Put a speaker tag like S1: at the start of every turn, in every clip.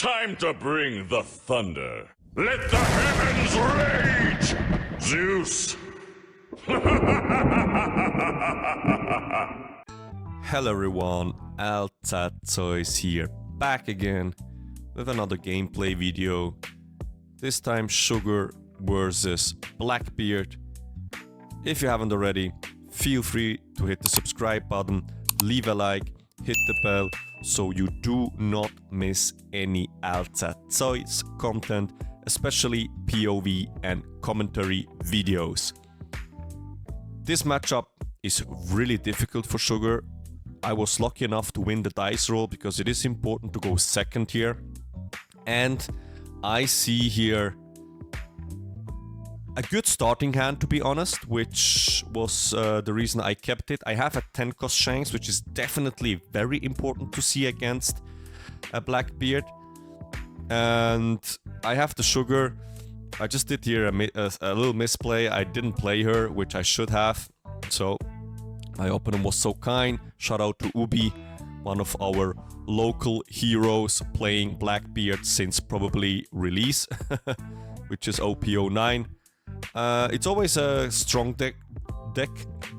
S1: Time to bring the thunder. Let the heavens rage! Zeus!
S2: Hello everyone, OPTCG here, back again with another gameplay video. This time Sugar versus Blackbeard. If you haven't already, feel free to hit the subscribe button, leave a like, hit the bell so you do not miss any OPTCG content, especially POV and commentary videos. This matchup is really difficult for Sugar. I was lucky enough to win the dice roll because it is important to go second here. And I see here a good starting hand, to be honest, which was the reason I kept it. I have a 10 cost Shanks, which is definitely very important to see against a Blackbeard. And I have the Sugar. I just did here a little misplay. I didn't play her, which I should have. So my opponent was so kind. Shout out to Ubi, one of our local heroes playing Blackbeard since probably release, which is OPTCG. It's always a strong deck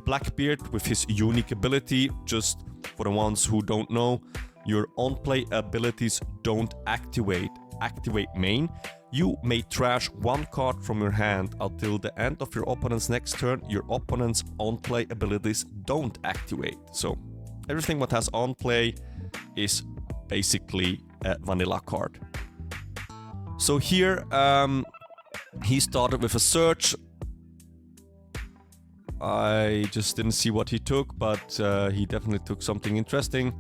S2: Blackbeard with his unique ability. Just for the ones who don't know, your on-play abilities don't activate main. You may trash one card from your hand until the end of your opponent's next turn. Your opponent's on-play abilities don't activate. So everything what has on-play is basically a vanilla card. So here he started with a search. I just didn't see what he took, but he definitely took something interesting.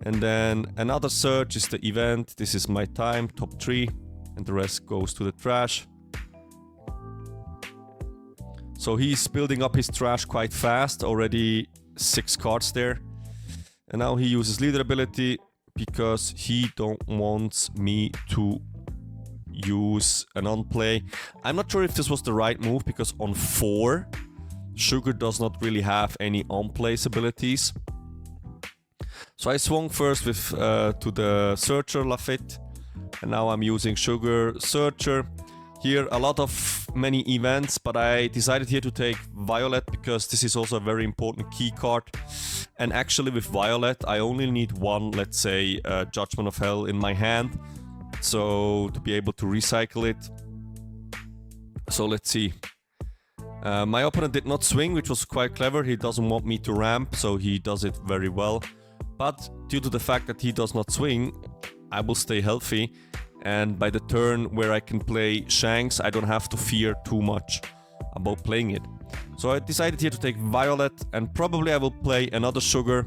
S2: And then another search is the event. This is my time, top 3. And the rest goes to the trash. So he's building up his trash quite fast, already 6 cards there. And now he uses leader ability because he don't want me to use an on-play. I'm not sure if this was the right move because on 4, Sugar does not really have any on-plays abilities. So I swung first with to the Searcher Lafitte. And now I'm using Sugar Searcher. Here many events, but I decided here to take Violet because this is also a very important key card. And actually with Violet I only need one, let's say, Judgment of Hell in my hand. So to be able to recycle it. So let's see. My opponent did not swing, which was quite clever. He doesn't want me to ramp, so he does it very well. But due to the fact that he does not swing, I will stay healthy, and by the turn where I can play Shanks, I don't have to fear too much about playing it. So I decided here to take Violet, and probably I will play another Sugar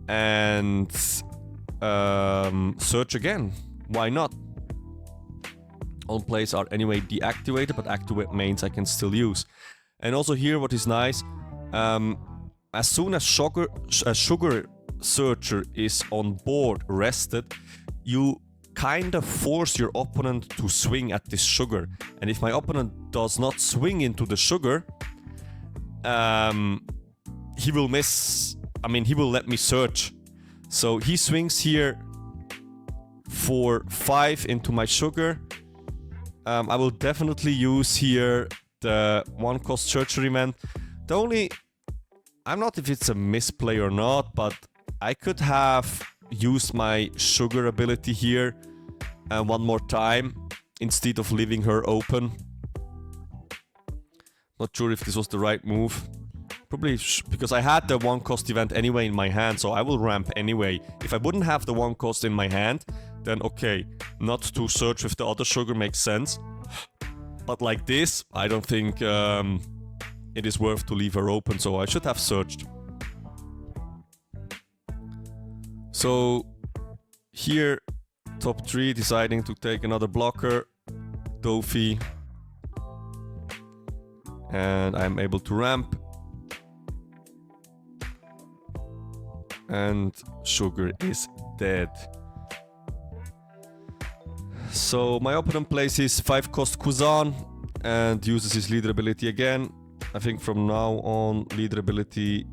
S2: and search again. Why not? All plays are anyway deactivated, but activate mains I can still use. And also here what is nice, as soon as Sugar Searcher is on board rested, you kind of force your opponent to swing at this Sugar. And if my opponent does not swing into the Sugar, he will miss. I mean, he will let me search. So he swings here for 5 into my Sugar. I will definitely use here the 1-cost Searcher event. The only, I'm not if it's a misplay or not, but I could have used my Sugar ability here one more time instead of leaving her open. Not sure if this was the right move. Probably because I had the 1-cost event anyway in my hand, so I will ramp anyway. If I wouldn't have the 1-cost in my hand, then okay, not to search with the other Sugar makes sense. But like this, I don't think it is worth to leave her open, so I should have searched. So here, top 3 deciding to take another blocker, Dofi, and I'm able to ramp. And Sugar is dead. So my opponent plays his 5-cost Kuzan and uses his leader ability again. I think from now on, leader ability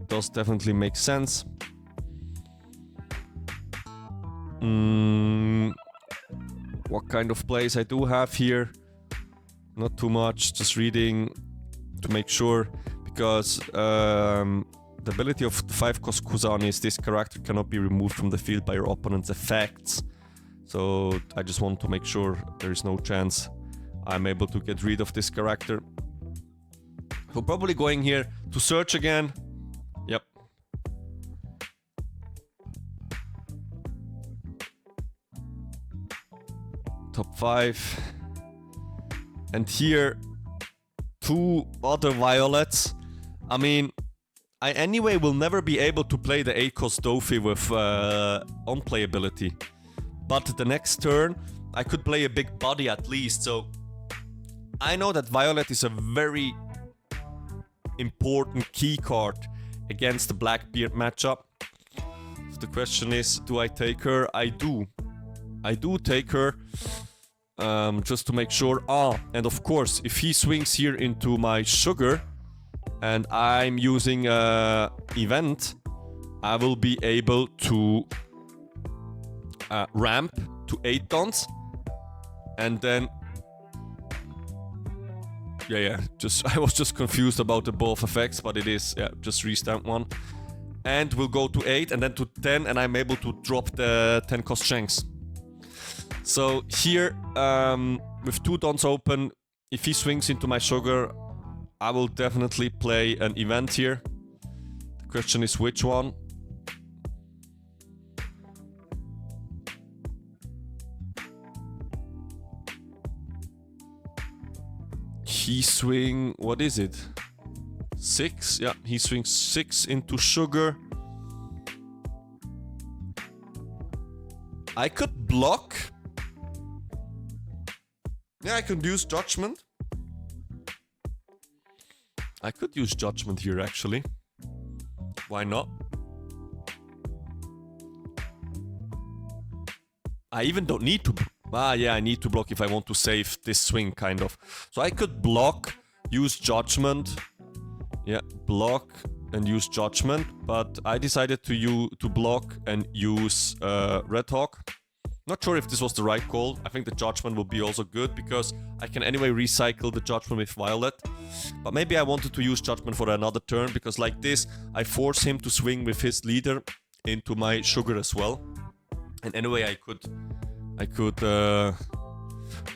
S2: does definitely make sense. what kind of plays I do have here. Not too much, just reading to make sure, because the ability of the 5-cost Kuzan is this character cannot be removed from the field by your opponent's effects. So I just want to make sure there is no chance I'm able to get rid of this character. So probably going here to search again. Yep. Top 5. And here, 2 other violets. I mean, I anyway will never be able to play the 8-cost Dofi with unplayability. But the next turn, I could play a big body at least. So I know that Violet is a very important key card against the Blackbeard matchup. So the question is, do I take her? I do. I do take her. Just to make sure. And of course, if he swings here into my sugar and I'm using event, I will be able to ramp to 8 tons, and then I was just confused about the both effects, but it is just restamp 1, and we'll go to 8 and then to 10, and I'm able to drop the 10-cost Shanks. So here, with 2 dons open, if he swings into my sugar, I will definitely play an event here. The question is which one. He swing, what is it? 6? Yeah, he swings 6 into sugar. I could block. Yeah, I could use Judgment. I could use Judgment here, actually. Why not? I even don't need to... yeah, I need to block if I want to save this swing, kind of. So I could block, use Judgment. Yeah, block and use Judgment. But I decided to block and use Red Hawk. Not sure if this was the right call. I think the Judgment will be also good, because I can anyway recycle the Judgment with Violet. But maybe I wanted to use Judgment for another turn, because like this, I force him to swing with his leader into my sugar as well. And anyway, I could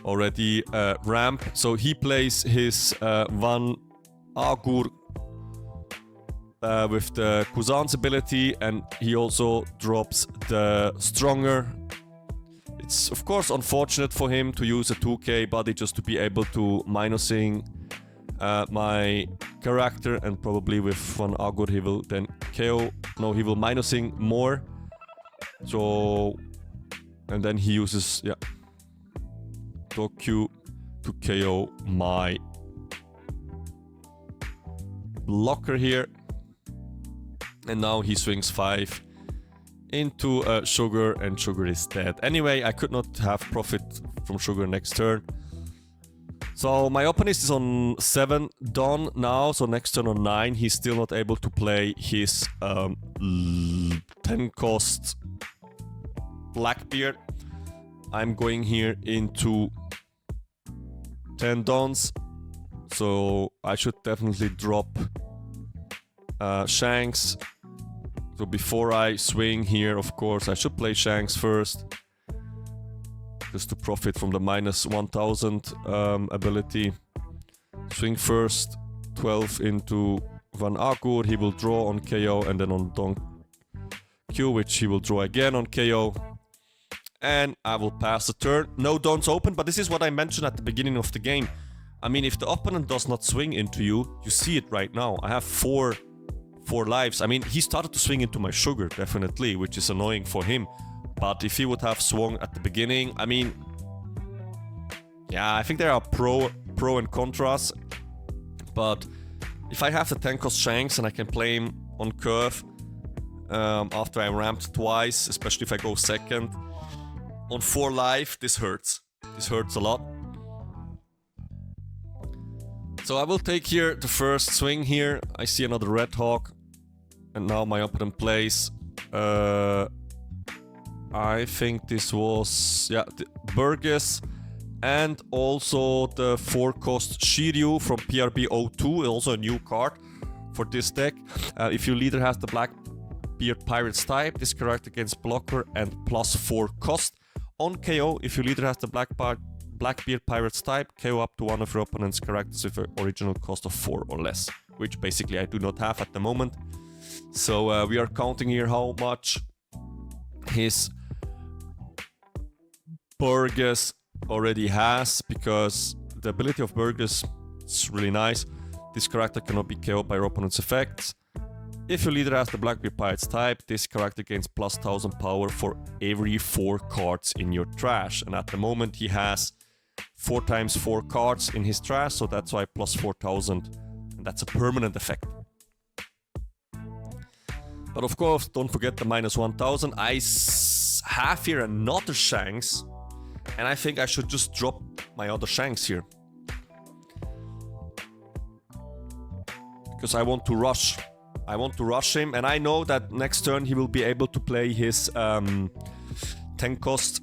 S2: already ramp. So he plays his Van Agur with the Kuzan's ability, and he also drops the Stronger. It's of course unfortunate for him to use a 2k body just to be able to minusing my character, and probably with Van Agur he will then KO. No, he will minusing more. So, and then he uses, Tokyo to KO my blocker here. And now he swings 5 into sugar, and sugar is dead. Anyway, I could not have profit from sugar next turn. So my opponent is on 7 done now, so next turn on 9 he's still not able to play his 10 cost Blackbeard. I'm going here into 10 dons, so I should definitely drop Shanks. So before I swing here, of course, I should play Shanks first, just to profit from the minus 1000 ability. Swing first, 12 into Van Agur, he will draw on KO, and then on Don Q, which he will draw again on KO. And I will pass the turn. No dons open, but this is what I mentioned at the beginning of the game. I mean, if the opponent does not swing into you, you see it right now. I have 4 lives. I mean, he started to swing into my sugar, definitely, which is annoying for him. But if he would have swung at the beginning, I mean, yeah, I think there are pro and contras. But if I have the 10 cost Shanks and I can play him on curve after I ramped twice, especially if I go second, on 4 life, this hurts. This hurts a lot. So I will take here the first swing here. I see another Red Hawk. And now my opponent plays I think this was, yeah, Burgess, and also the 4-cost Shiryu from PRB02, also a new card for this deck. If your leader has the Blackbeard Pirates type, this character gains blocker and +4 cost. On KO, if your leader has the Blackbeard Pirates type, KO up to one of your opponent's characters with an original cost of 4 or less, which basically I do not have at the moment. So we are counting here how much his Burgess already has, because the ability of Burgess is really nice. This character cannot be KO'd by your opponent's effects. If your leader has the Blackbeard Pirates type, this character gains +1000 power for every 4 cards in your trash. And at the moment he has 4 times 4 cards in his trash, so that's why +4000. And that's a permanent effect. But of course, don't forget the -1000. I have here another Shanks, and I think I should just drop my other Shanks here. Because I want to rush. I want to rush him, and I know that next turn he will be able to play his 10-cost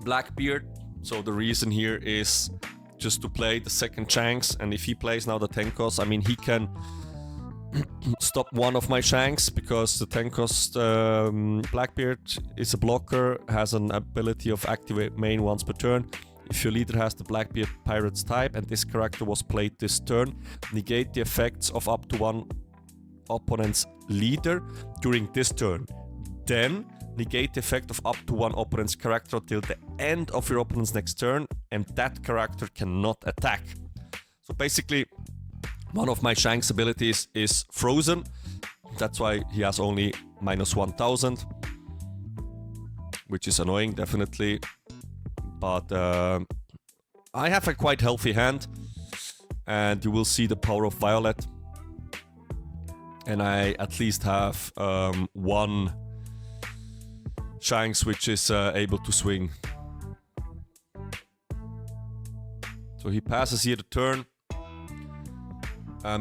S2: Blackbeard. So the reason here is just to play the second Shanks, and if he plays now the 10-cost, I mean, he can stop one of my Shanks, because the 10-cost Blackbeard is a blocker, has an ability of activate main once per turn. If your leader has the Blackbeard Pirates type and this character was played this turn, negate the effects of up to one opponent's leader during this turn. Then negate the effect of up to one opponent's character till the end of your opponent's next turn, and that character cannot attack. So basically, one of my Shanks abilities is frozen. That's why he has only -1000, which is annoying, definitely. But I have a quite healthy hand, and you will see the power of Violet. And I at least have one Shanks which is able to swing. So he passes here the turn.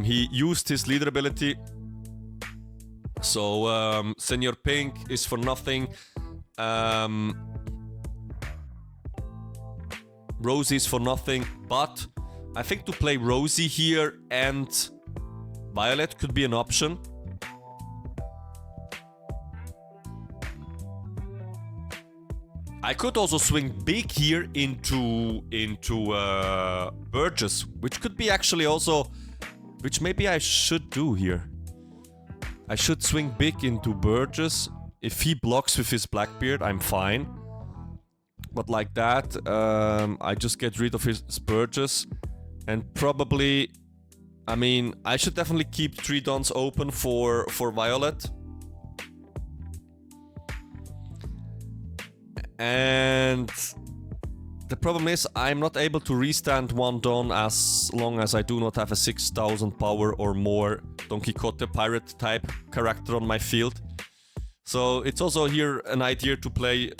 S2: He used his leader ability. So Senor Pink is for nothing. Rosie is for nothing, but I think to play Rosie here and Violet could be an option. I could also swing big here into Burgess, which could be actually also, which maybe I should do here. I should swing big into Burgess. If he blocks with his Blackbeard, I'm fine. But like that, I just get rid of his Burgess. And probably, I mean, I should definitely keep 3 dons open for Violet. And the problem is, I'm not able to restand 1 don as long as I do not have a 6000 power or more Don Quixote pirate type character on my field. So it's also here an idea to play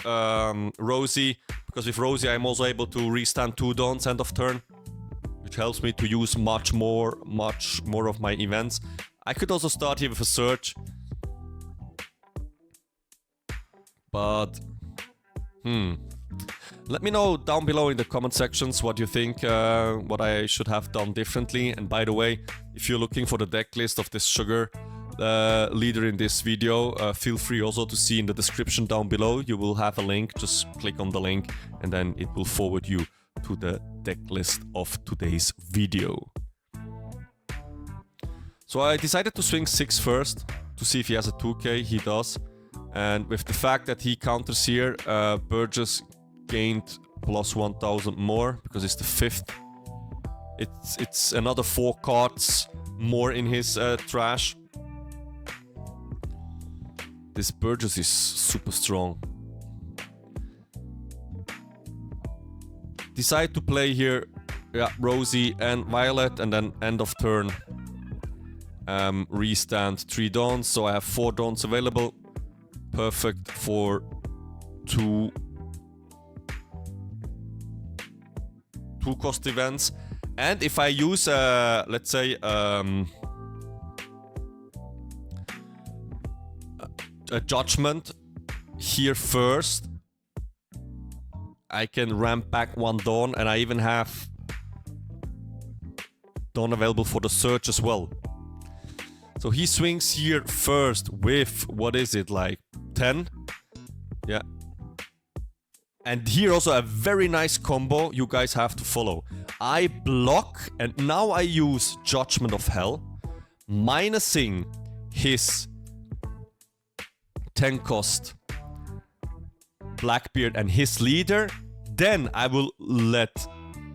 S2: Rosie, because with Rosie I'm also able to restand 2 dons end of turn, which helps me to use much more of my events. I could also start here with a Surge, but let me know down below in the comment sections what you think, what I should have done differently. And by the way, if you're looking for the deck list of this Sugar leader in this video, feel free also to see in the description down below. You will have a link, just click on the link and then it will forward you to the deck list of today's video. So I decided to swing 6 first to see if he has a 2k. He does. And with the fact that he counters here, Burgess gained +1000 more because it's the 5th. It's another 4 cards more in his trash. This Burgess is super strong. Decide to play here, yeah, Rosie and Violet, and then end of turn restand 3 dons. So I have 4 dons available. Perfect for 2 cost events. And if I use, let's say, a Judgment here first. I can ramp back one Dawn, and I even have Dawn available for the search as well. So he swings here first with, what is it, like 10? Yeah. And here also a very nice combo you guys have to follow. I block, and now I use Judgment of Hell, minusing his 10 cost Blackbeard and his leader. Then I will let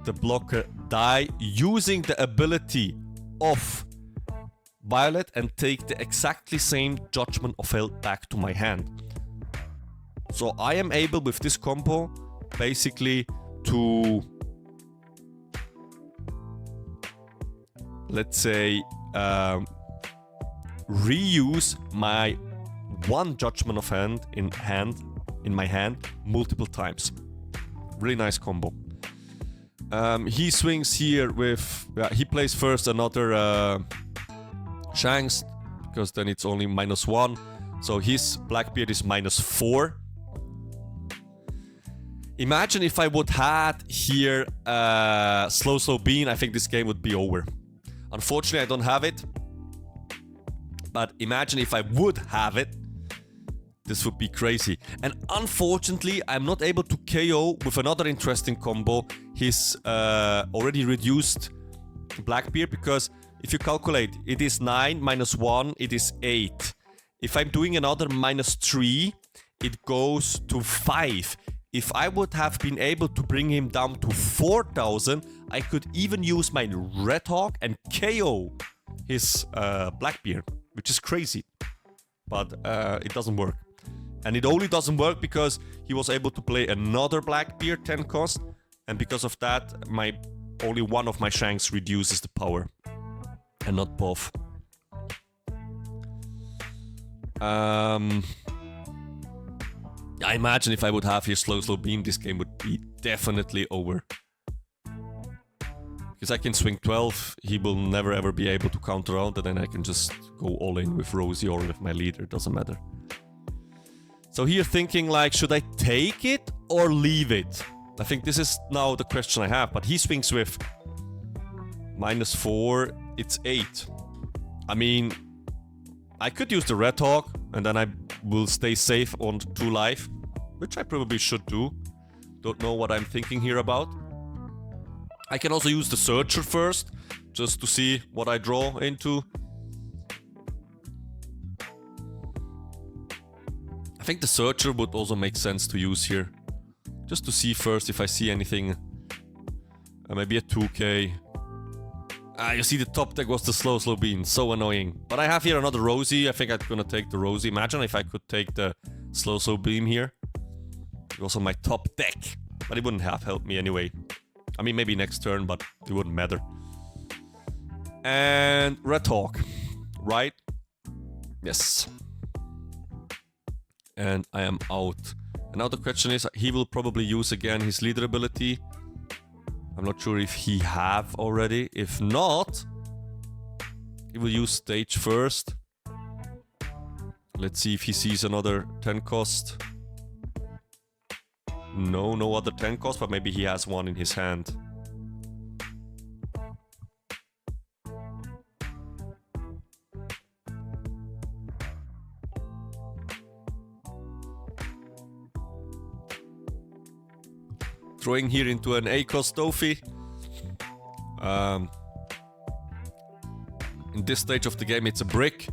S2: the blocker die using the ability of Violet and take the exactly same Judgment of Hell back to my hand. So I am able with this combo basically to, let's say, reuse my one Judgment of Hand in my hand multiple times. Really nice combo. He swings here with, he plays first another Shanks, because then it's only -1. So his Blackbeard is -4. Imagine if I would had here slow bean, I think this game would be over. Unfortunately, I don't have it. But imagine if I would have it. This would be crazy. And unfortunately, I'm not able to KO with another interesting combo, his already reduced Blackbeard, because if you calculate, it is 9 -1, it is 8. If I'm doing another -3, it goes to 5. If I would have been able to bring him down to 4,000, I could even use my Red Hawk and KO his Blackbeard, which is crazy. But it doesn't work. And it only doesn't work because he was able to play another Blackbeard 10 cost. And because of that, only one of my Shanks reduces the power. And not both. I imagine if I would have here slow beam, this game would be definitely over. Because I can swing 12, he will never ever be able to counter out, and then I can just go all in with Rosie or with my leader, it doesn't matter. So here thinking like, should I take it or leave it? I think this is now the question I have, but he swings with -4, it's 8. I mean, I could use the Red Hawk, and then I will stay safe on 2 life, which I probably should do. Don't know what I'm thinking here about. I can also use the Searcher first, just to see what I draw into. I think the Searcher would also make sense to use here. Just to see first if I see anything. Maybe a 2k. You see the top deck was the slow bean. So annoying. But I have here another Rosie. I think I'm gonna take the Rosie. Imagine if I could take the slow beam here. It was on my top deck. But it wouldn't have helped me anyway. I mean, maybe next turn, but it wouldn't matter. And Red Hawk. Right? Yes. And I am out. And now the question is, he will probably use again his leader ability. I'm not sure if he have already. If not, he will use stage first. Let's see if he sees another 10 cost. No other 10 cost, but maybe he has one in his hand. Throwing here into an A-cost Dofi. In this stage of the game, it's a brick.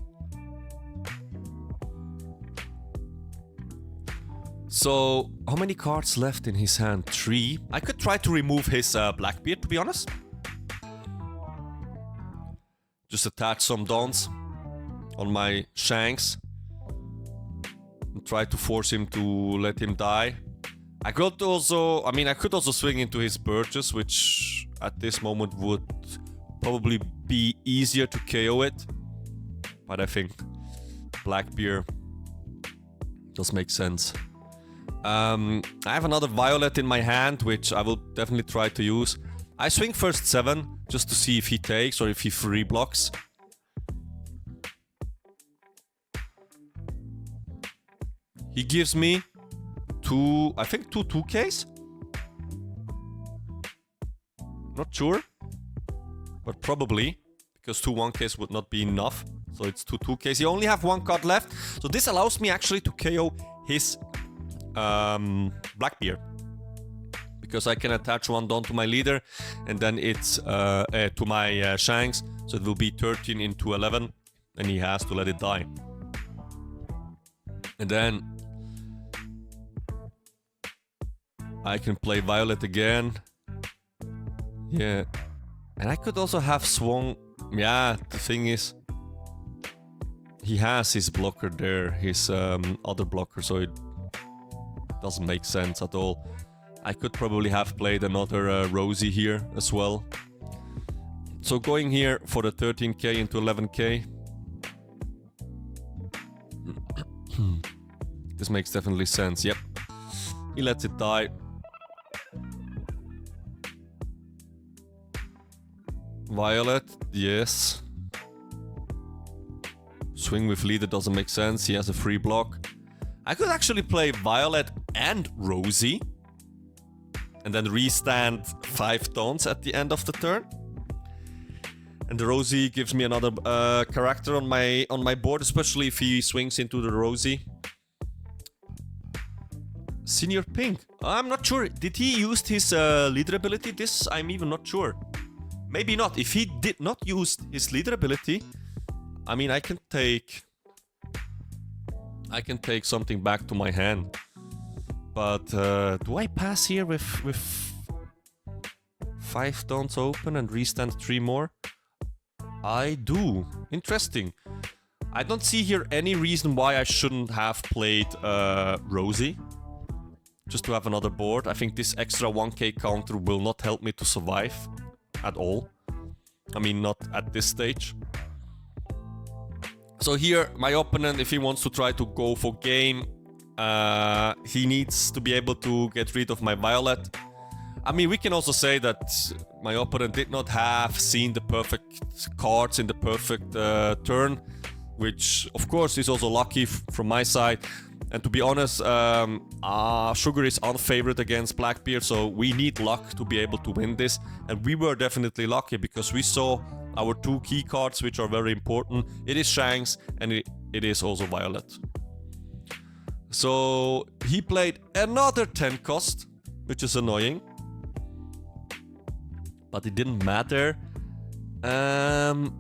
S2: So, how many cards left in his hand? 3. I could try to remove his Blackbeard, to be honest. Just attach some Dons on my Shanks. And try to force him to let him die. I could also swing into his Burgess, which at this moment would probably be easier to KO it. But I think Blackbeard does make sense. I have another Violet in my hand, which I will definitely try to use. I swing first 7, just to see if he takes or if he free blocks. He gives me two, I think two 2Ks? Not sure, but probably, because two 1Ks would not be enough. So it's two 2Ks. You only have one card left. So this allows me actually to KO his Blackbeard. Because I can attach one Dawn to my leader, and then it's to my Shanks. So it will be 13 into 11, and he has to let it die. And then I can play Violet again. Yeah. And I could also have swung. Yeah, the thing is, he has his blocker there, his other blocker, so it doesn't make sense at all. I could probably have played another Rosie here as well. So going here for the 13k into 11k. This makes definitely sense, yep. He lets it die. Violet, yes. Swing with leader doesn't make sense, he has a free block. I could actually play Violet and Rosie. And then restand 5 Dawns at the end of the turn. And the Rosie gives me another character on my board, especially if he swings into the Rosie. Senior Pink. I'm not sure. Did he use his leader ability? This I'm even not sure. Maybe not. If he did not use his leader ability, I mean, I can take something back to my hand. But do I pass here with 5 Dawns open and restand 3 more? I do. Interesting. I don't see here any reason why I shouldn't have played Rosie. Just to have another board. I think this extra 1k counter will not help me to survive at all. I mean, not at this stage. So here, my opponent, if he wants to try to go for game, he needs to be able to get rid of my Violet. I mean, we can also say that my opponent did not have seen the perfect cards in the perfect turn, which of course is also lucky from my side. And to be honest, Sugar is unfavored against Blackbeard, so we need luck to be able to win this. And we were definitely lucky because we saw our 2 key cards, which are very important. It is Shanks and it is also Violet. So he played another 10 cost, which is annoying. But it didn't matter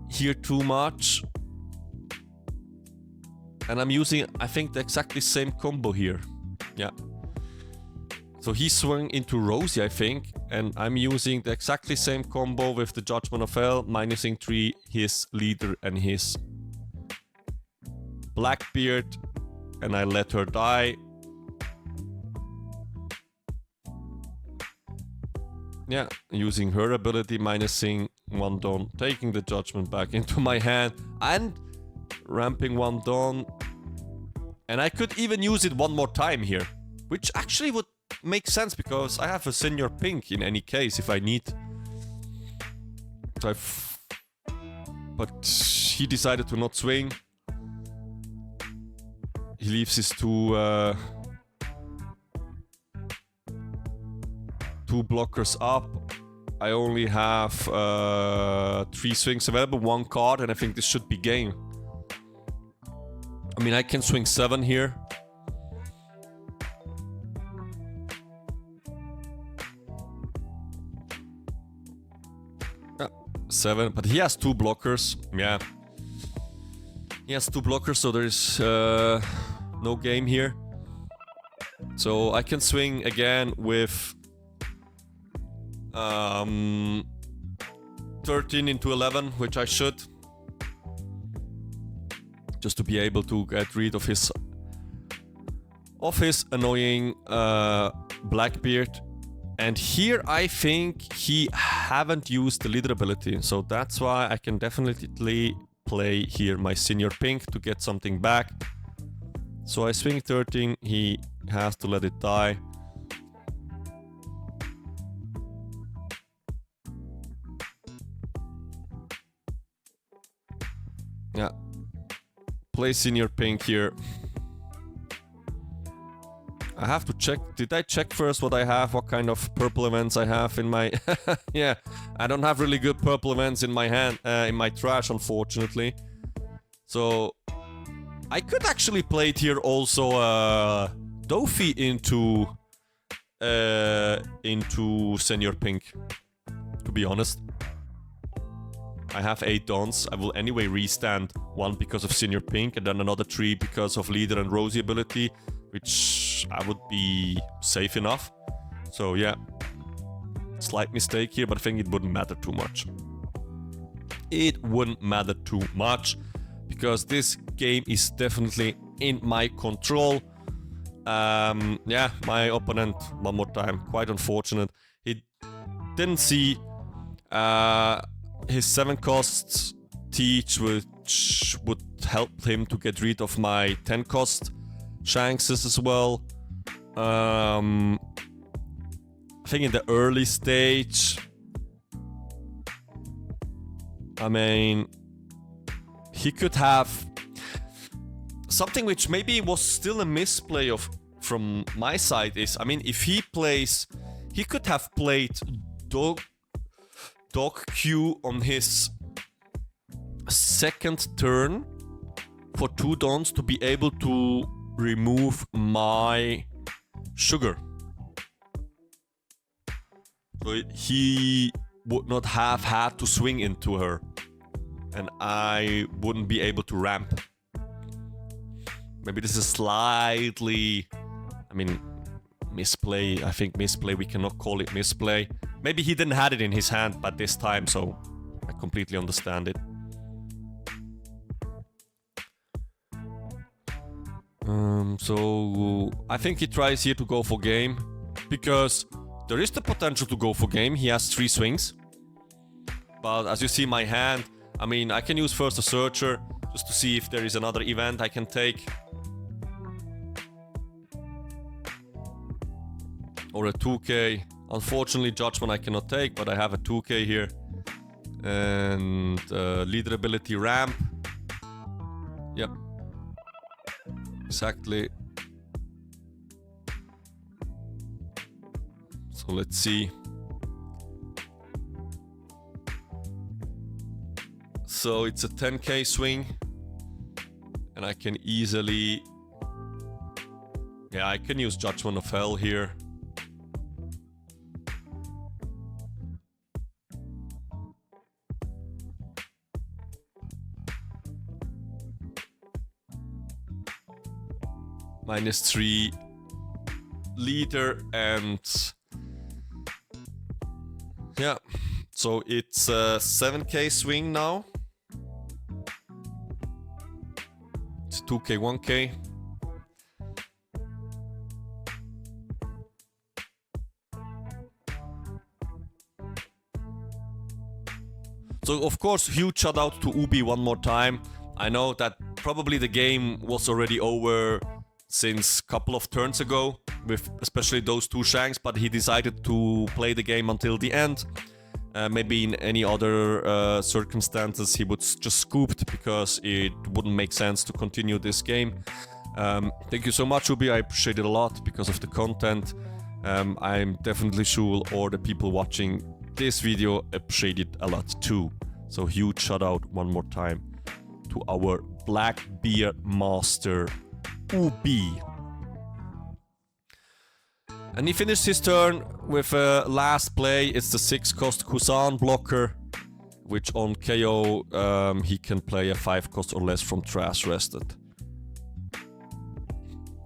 S2: here too much. And I'm using, I think, the exactly same combo here. Yeah. So he swung into Rosie, I think. And I'm using the exactly same combo with the Judgment of Hell, minusing 3, his leader and his Blackbeard. And I let her die. Yeah, using her ability, minusing 1 Dawn, taking the Judgment back into my hand. And ramping 1 Dawn. And I could even use it one more time here, which actually would make sense because I have a Senior Pink in any case if I need. So but he decided to not swing. He leaves his two blockers up. I only have 3 swings available, 1 card, and I think this should be game. I mean, I can swing 7 here. Yeah, 7, but he has 2 blockers. Yeah. He has 2 blockers, so there's no game here. So I can swing again with 13 into 11, which I should. Just to be able to get rid of his annoying Blackbeard. And here I think he haven't used the leader ability, so that's why I can definitely play here my Senior Pink to get something back. So I swing 13, he has to let it die. Yeah. Play Senior Pink here. I have to check. Did I check first what I have? What kind of purple events I have in my... Yeah, I don't have really good purple events in my hand, in my trash, unfortunately. So I could actually play it here also Dofi into Senior Pink, to be honest. I have 8 dons. I will anyway restand 1 because of Senior Pink and then another 3 because of Leader and Rosie ability, which I would be safe enough. So yeah, slight mistake here, but I think it wouldn't matter too much. It wouldn't matter too much because this game is definitely in my control. Yeah, my opponent, one more time, quite unfortunate. He didn't see his 7 cost Teach, which would help him to get rid of my 10 cost Shankses as well. I think in the early stage, I mean, he could have something which maybe was still a misplay of from my side is, I mean, if he plays, he could have played Dog Q on his second turn for 2 dons to be able to remove my sugar. So he would not have had to swing into her, and I wouldn't be able to ramp. Maybe this is slightly, I mean, misplay. I think misplay, we cannot call it misplay. Maybe he didn't have it in his hand by this time, so I completely understand it. So I think he tries here to go for game, because there is the potential to go for game. He has 3 swings. But as you see my hand, I mean, I can use first a Searcher just to see if there is another event I can take. Or a 2k. Unfortunately, Judgment I cannot take, but I have a 2k here. And Leader ability ramp. Yep. Exactly. So let's see. So it's a 10k swing. And I can easily... Yeah, I can use Judgment of Hell here. -3 Leader, and yeah, so it's a 7k swing now. It's 2k, 1k. So of course, huge shout out to Ubi one more time. I know that probably the game was already over since a couple of turns ago, with especially those 2 shanks, but he decided to play the game until the end. Maybe in any other circumstances he would just scooped, because it wouldn't make sense to continue this game. Thank you so much, Ubi, I appreciate it a lot because of the content. I'm definitely sure all the people watching this video appreciate it a lot too. So huge shout out one more time to our Blackbeard master, Ubi. And he finished his turn with a last play. It's the 6 cost Kusan blocker, which on KO he can play a 5 cost or less from trash rested.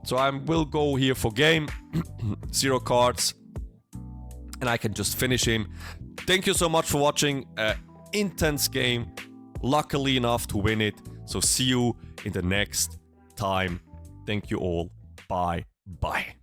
S2: So I will go here for game, 0 cards, and I can just finish him. Thank you so much for watching. Intense game, luckily enough to win it. So see you in the next time. Thank you all. Bye. Bye.